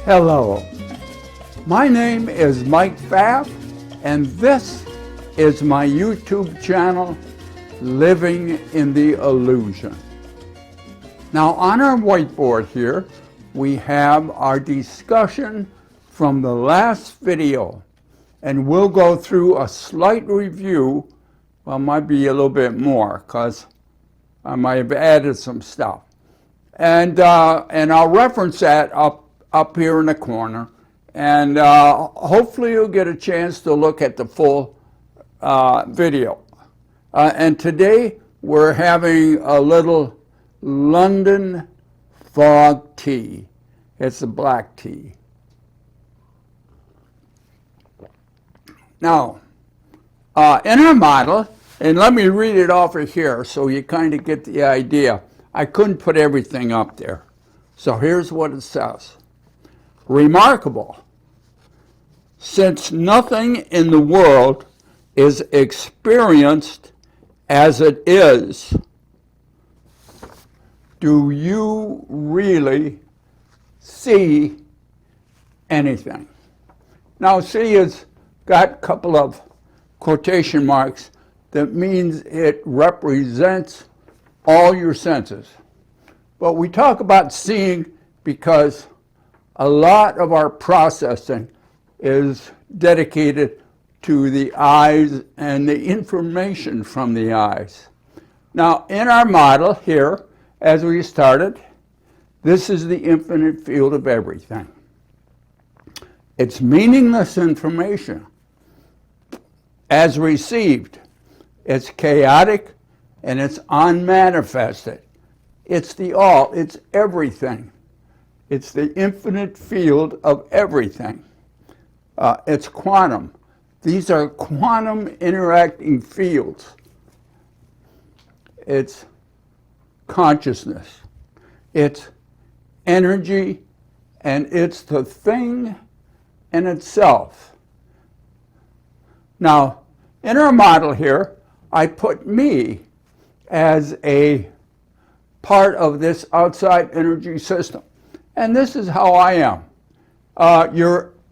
Hello, my name is Mike Pfaff, and this is my YouTube channel, Living in the Illusion. Now on our whiteboard here, we have our discussion from the last video, and we'll go through a slight review. Well, might be a little bit more because I might have added some stuff. And I'll reference that up here in the corner, and hopefully you'll get a chance to look at the full video. And today we're having a little London fog tea. It's a black tea. Now, in our model, and let me read it off of here so you kind of get the idea. I couldn't put everything up there. So here's what it says. Remarkable. Since nothing in the world is experienced as it is, do you really see anything? Now, see, it's got a couple of quotation marks. That means it represents all your senses. But we talk about seeing because a lot of our processing is dedicated to the eyes and the information from the eyes. Now, in our model here, as we started, this is the infinite field of everything. It's meaningless information as received. It's chaotic and it's unmanifested. It's the all, it's everything. It's the infinite field of everything. It's quantum. These are quantum interacting fields. It's consciousness. It's energy, and it's the thing in itself. Now, in our model here, I put me as a part of this outside energy system. And this is how I am.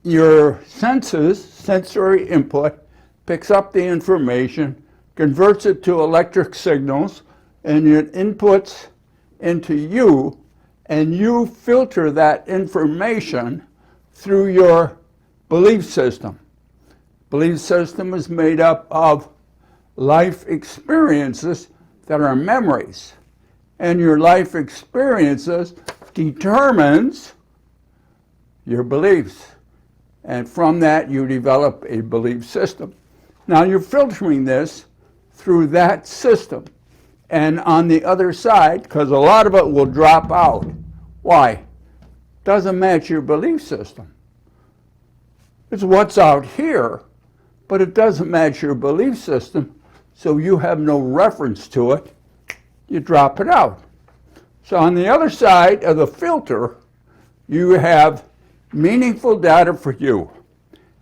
Your senses, sensory input, picks up the information, converts it to electric signals, and it inputs into you, and you filter that information through your belief system. Belief system is made up of life experiences that are memories. And your life experiences determines your beliefs. And from that, you develop a belief system. Now, you're filtering this through that system. And on the other side, because a lot of it will drop out. Why? Doesn't match your belief system. It's what's out here, but it doesn't match your belief system, so you have no reference to it. You drop it out. So on the other side of the filter, you have meaningful data for you.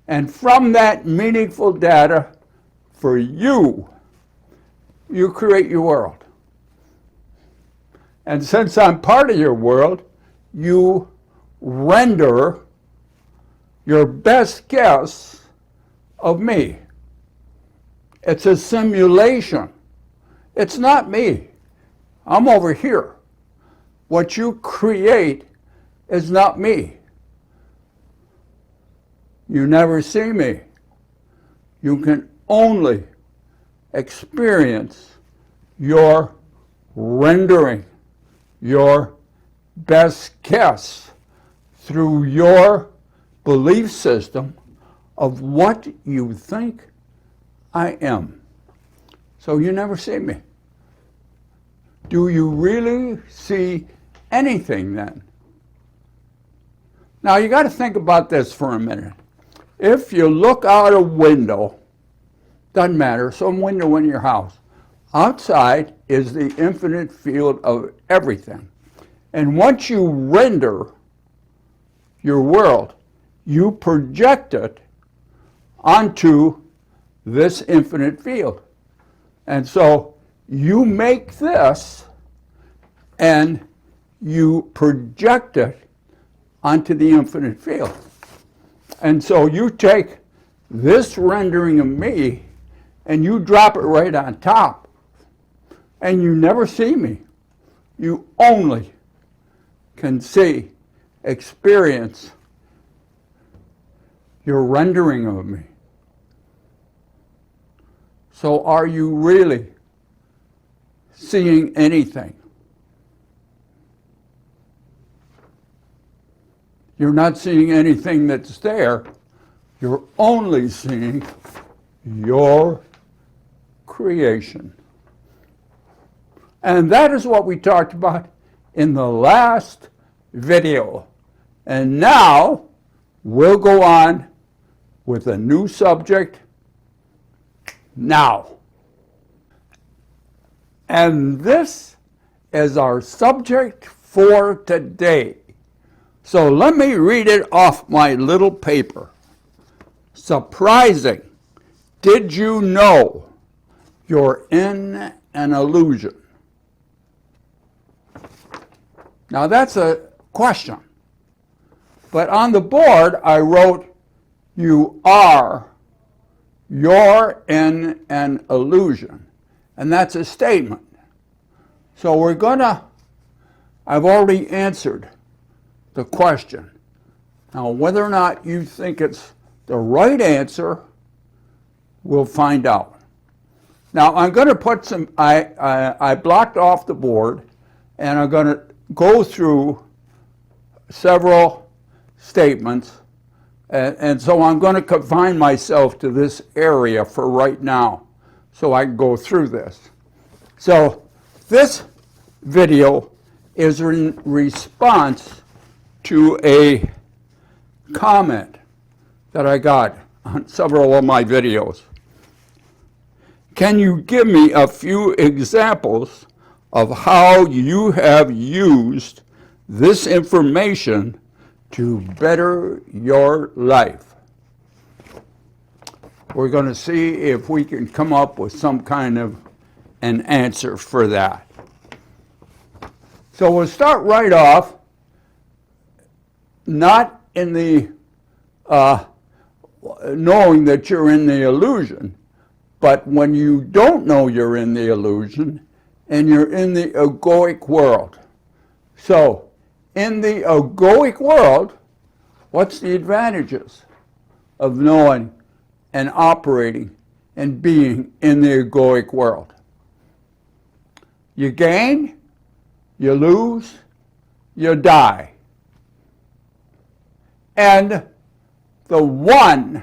And from that meaningful data for you, you create your world. And since I'm part of your world, you render your best guess of me. It's a simulation. It's not me. I'm over here. What you create is not me. You never see me. You can only experience your rendering, your best guess through your belief system of what you think I am. So you never see me. Do you really see anything then? Now you got to think about this for a minute. If you look out a window, doesn't matter, some window in your house, outside is the infinite field of everything. And once you render your world, you project it onto this infinite field. And so you make this and you project it onto the infinite field. And so you take this rendering of me and you drop it right on top, and you never see me. You only can see, experience your rendering of me. So are you really seeing anything? You're not seeing anything that's there. You're only seeing your creation. And that is what we talked about in the last video. And now we'll go on with a new subject now. And this is our subject for today. So let me read it off my little paper. Surprising. Did you know you're in an illusion? Now that's a question. But on the board I wrote, you're in an illusion. And that's a statement. So I've already answered the question. Now, whether or not you think it's the right answer, we'll find out. Now, I'm going to put I blocked off the board, and I'm going to go through several statements, and so I'm going to confine myself to this area for right now, so I can go through this. So, this video is in response to a comment that I got on several of my videos. Can you give me a few examples of how you have used this information to better your life? We're going to see if we can come up with some kind of an answer for that. So we'll start right off, not in the knowing that you're in the illusion, but when you don't know you're in the illusion and you're in the egoic world. So in the egoic world, what's the advantages of knowing and operating and being in the egoic world? You gain, you lose, you die. And the one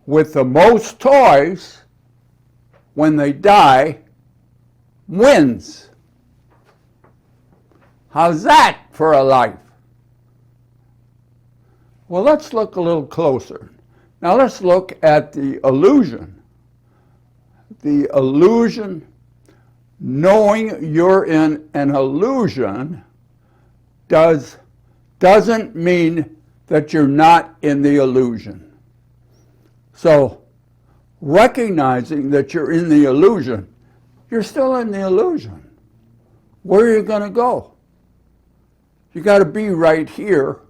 with the most toys, when they die, wins. How's that for a life? Well, let's look a little closer. Now let's look at the illusion. The illusion, knowing you're in an illusion, doesn't mean that you're not in the illusion. So, recognizing that you're in the illusion, you're still in the illusion. Where are you going to go? You got to be right here,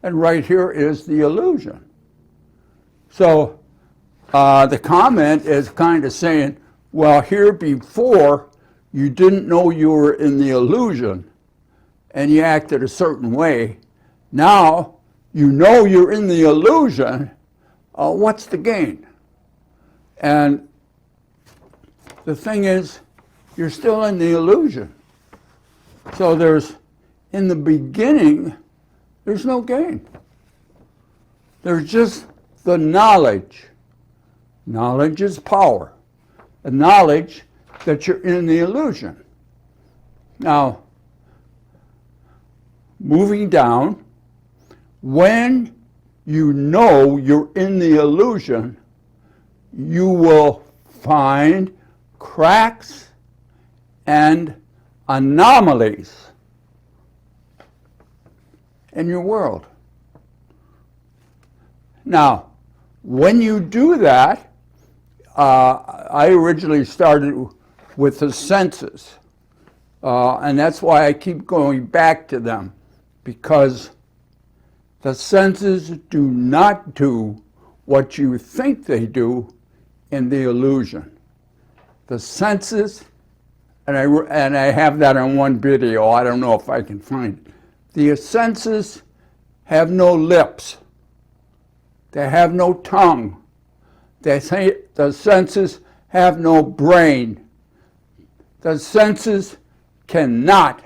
and right here is the illusion. So, the comment is kind of saying, well, here before, you didn't know you were in the illusion, and you acted a certain way. Now, you know you're in the illusion, what's the gain? And the thing is, you're still in the illusion. So in the beginning, there's no gain. There's just the knowledge. Knowledge is power. The knowledge that you're in the illusion. Now, moving down, when you know you're in the illusion, you will find cracks and anomalies in your world. Now, when you do that, I originally started with the senses, and that's why I keep going back to them, because The senses do not do what you think they do in the illusion. The senses, and I have that on one video, I don't know if I can find it. The senses have no lips. They have no tongue. The senses have no brain. The senses cannot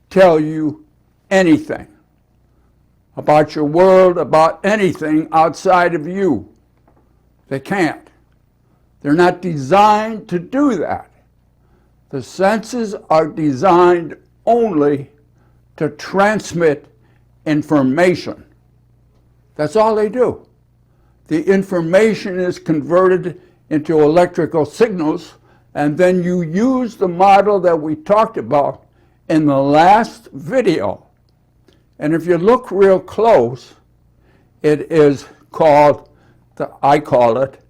tell you anything about your world, about anything outside of you. They can't. They're not designed to do that. The senses are designed only to transmit information. That's all they do. The information is converted into electrical signals, and then you use the model that we talked about in the last video. And if you look real close, it is called, I call it,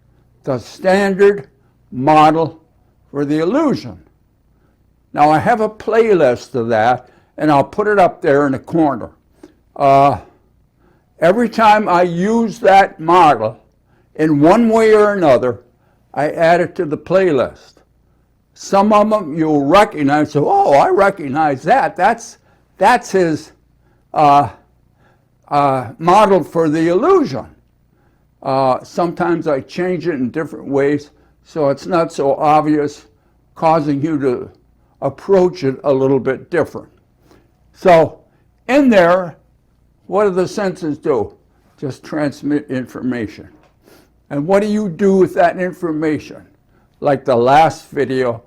the standard model for the illusion. Now I have a playlist of that, and I'll put it up there in the corner. Every time I use that model in one way or another, I add it to the playlist. Some of them you'll recognize, so, oh, I recognize that. That's his model for the illusion. Sometimes I change it in different ways so it's not so obvious, causing you to approach it a little bit different. So in there, what do the senses do? Just transmit information. And what do you do with that information? Like the last video,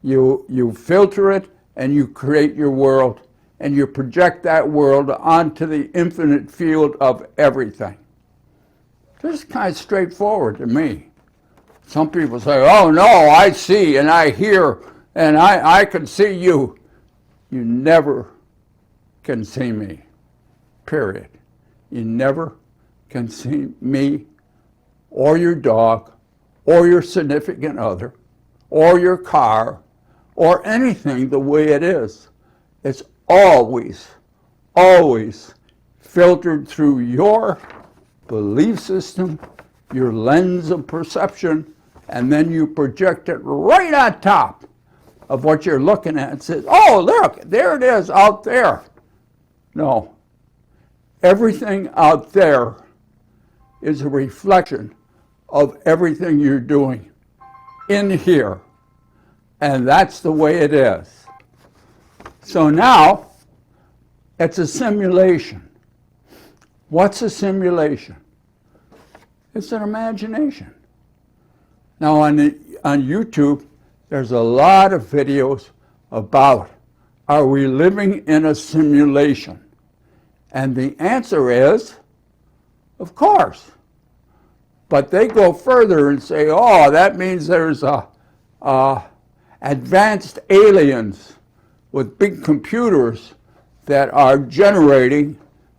you filter it and you create your world, and you project that world onto the infinite field of everything. This is kind of straightforward to me. Some people say, oh no, I see and I hear and I can see you. You never can see me, period. You never can see me or your dog or your significant other or your car or anything the way it is. It's always, always filtered through your belief system, your lens of perception, and then you project it right on top of what you're looking at and says, oh, look, there it is out there. No. Everything out there is a reflection of everything you're doing in here. And that's the way it is. So now, it's a simulation. What's a simulation? It's an imagination. Now on YouTube, there's a lot of videos about, are we living in a simulation? And the answer is, of course. But they go further and say, oh, that means there's advanced aliens with big computers that are generating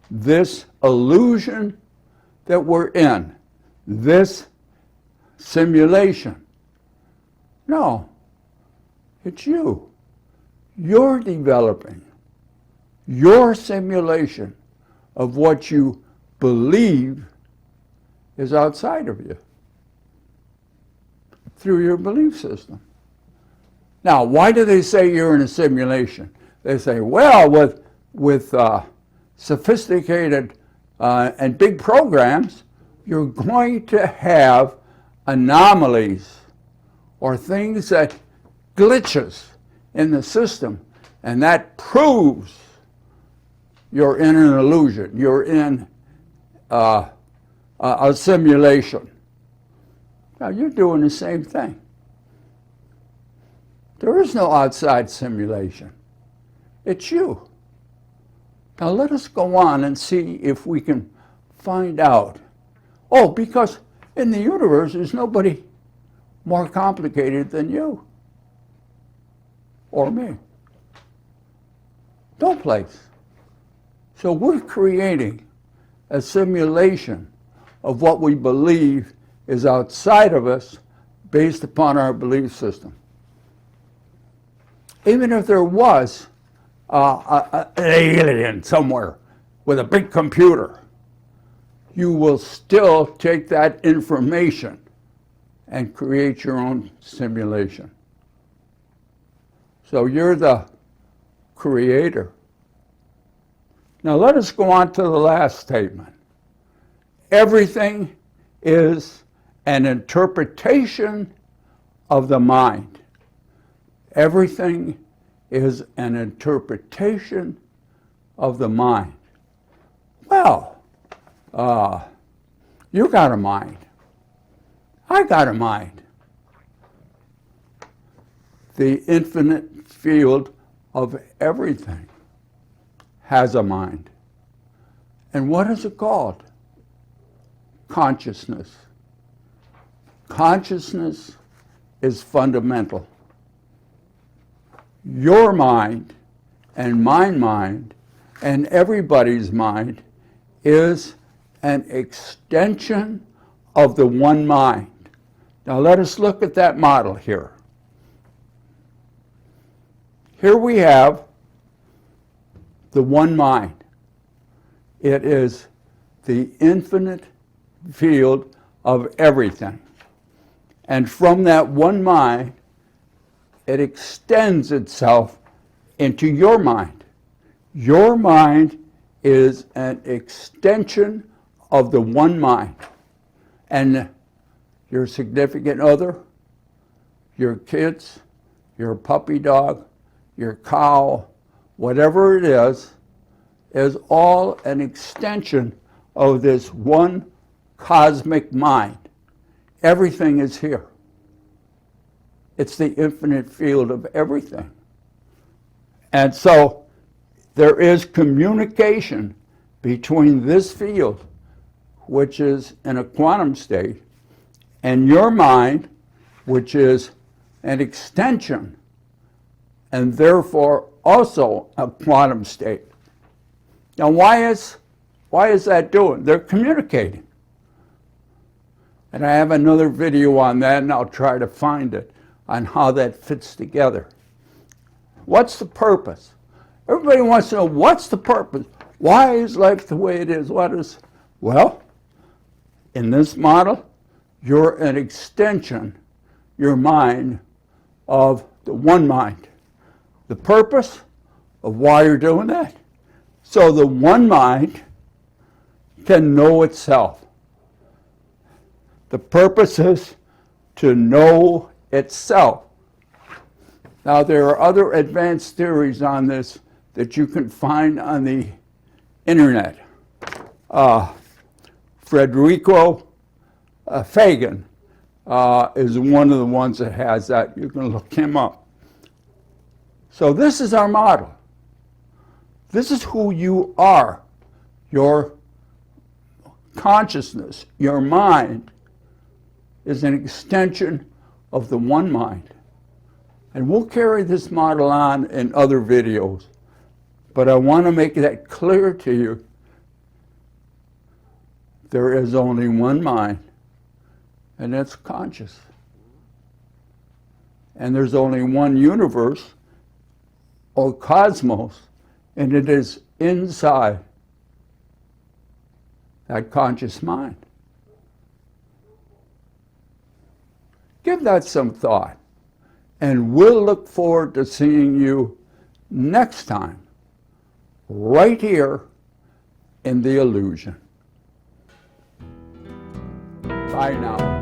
this illusion that we're in, this simulation. No, it's you. You're developing your simulation of what you believe is outside of you through your belief system. Now, why do they say you're in a simulation? They say, well, with sophisticated and big programs, you're going to have anomalies or things that glitches in the system, and that proves you're in an illusion, you're in a simulation. Now, you're doing the same thing. There is no outside simulation. It's you. Now let us go on and see if we can find out. Oh, because in the universe there's nobody more complicated than you or me. No place. So we're creating a simulation of what we believe is outside of us based upon our belief system. Even if there was an alien somewhere with a big computer, you will still take that information and create your own simulation. So you're the creator. Now let us go on to the last statement. Everything is an interpretation of the mind. Everything is an interpretation of the mind. Well, you got a mind. I got a mind. The infinite field of everything has a mind. And what is it called? Consciousness. Consciousness is fundamental. Your mind and my mind and everybody's mind is an extension of the one mind. Now let us look at that model here. Here we have the one mind. It is the infinite field of everything. And from that one mind, it extends itself into your mind. Your mind is an extension of the one mind. And your significant other, your kids, your puppy dog, your cow, whatever it is all an extension of this one cosmic mind. Everything is here. It's the infinite field of everything. And so there is communication between this field, which is in a quantum state, and your mind, which is an extension, and therefore also a quantum state. Now why is that doing? They're communicating. And I have another video on that, and I'll try to find it, on how that fits together. What's the purpose? Everybody wants to know, what's the purpose? Why is life the way it is? Well, in this model, you're an extension, your mind, of the one mind. The purpose of why you're doing that? So the one mind can know itself. The purpose is to know itself. Now, there are other advanced theories on this that you can find on the internet. Frederico Fagan is one of the ones that has that. You can look him up. So this is our model. This is who you are. Your consciousness, your mind, is an extension of the one mind. And we'll carry this model on in other videos. But I want to make that clear to you. There is only one mind, and that's conscious. And there's only one universe, or cosmos, and it is inside that conscious mind. Give that some thought, and we'll look forward to seeing you next time, right here in The Illusion. Bye now.